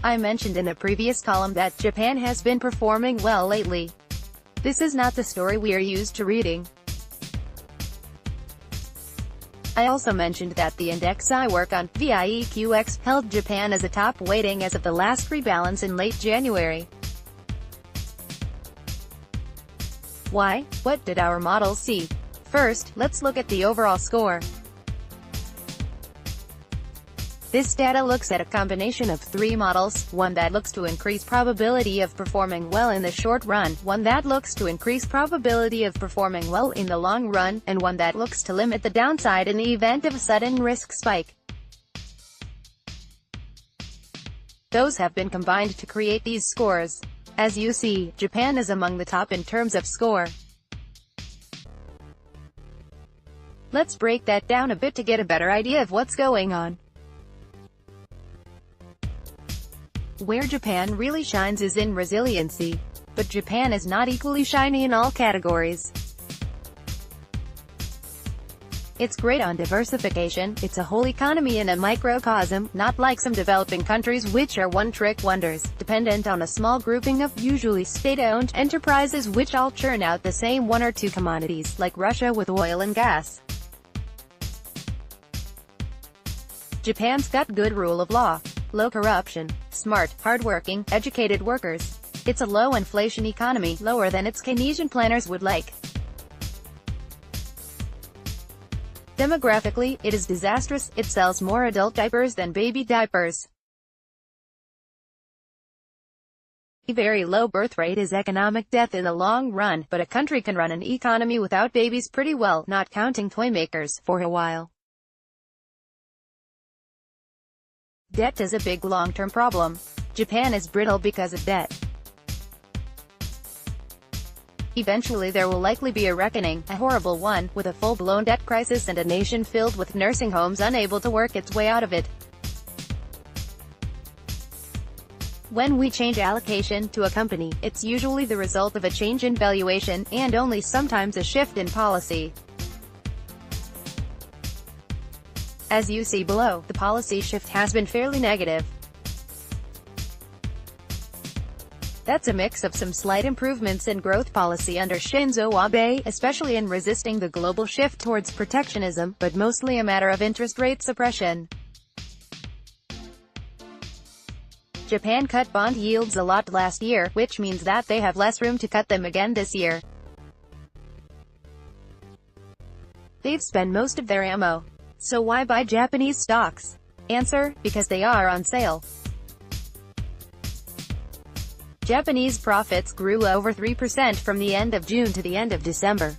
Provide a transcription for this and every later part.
I mentioned in a previous column that Japan has been performing well lately. This is not the story we are used to reading. I also mentioned that the index I work on, VIEQX, held Japan as a top weighting as of the last rebalance in late January. Why? What did our model see? First, let's look at the overall score. This data looks at a combination of three models, one that looks to increase probability of performing well in the short run, one that looks to increase probability of performing well in the long run, and one that looks to limit the downside in the event of a sudden risk spike. Those have been combined to create these scores. As you see, Japan is among the top in terms of score. Let's break that down a bit to get a better idea of what's going on. Where Japan really shines is in resiliency. But Japan is not equally shiny in all categories. It's great on diversification, it's a whole economy in a microcosm, not like some developing countries which are one-trick wonders, dependent on a small grouping of usually state-owned enterprises which all churn out the same one or two commodities, like Russia with oil and gas. Japan's got good rule of law, low corruption, smart, hardworking, educated workers. It's a low inflation economy, lower than its Keynesian planners would like. Demographically, it is disastrous, it sells more adult diapers than baby diapers. A very low birth rate is economic death in the long run, but a country can run an economy without babies pretty well, not counting toy makers, for a while. Debt is a big long-term problem. Japan is brittle because of debt. Eventually there will likely be a reckoning, a horrible one, with a full-blown debt crisis and a nation filled with nursing homes unable to work its way out of it. When we change allocation to a company, it's usually the result of a change in valuation, and only sometimes a shift in policy. As you see below, the policy shift has been fairly negative. That's a mix of some slight improvements in growth policy under Shinzo Abe, especially in resisting the global shift towards protectionism, but mostly a matter of interest rate suppression. Japan cut bond yields a lot last year, which means that they have less room to cut them again this year. They've spent most of their ammo. So why buy Japanese stocks? Answer: because they are on sale. Japanese profits grew over 3% from the end of June to the end of December.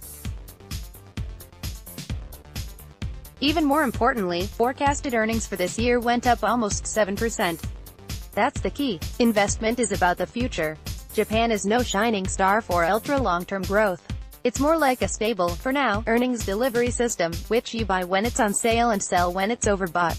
Even more importantly, forecasted earnings for this year went up almost 7%. That's the key. Investment is about the future. Japan is no shining star for ultra-long-term growth. It's more like a stable, for now, earnings delivery system, which you buy when it's on sale and sell when it's overbought.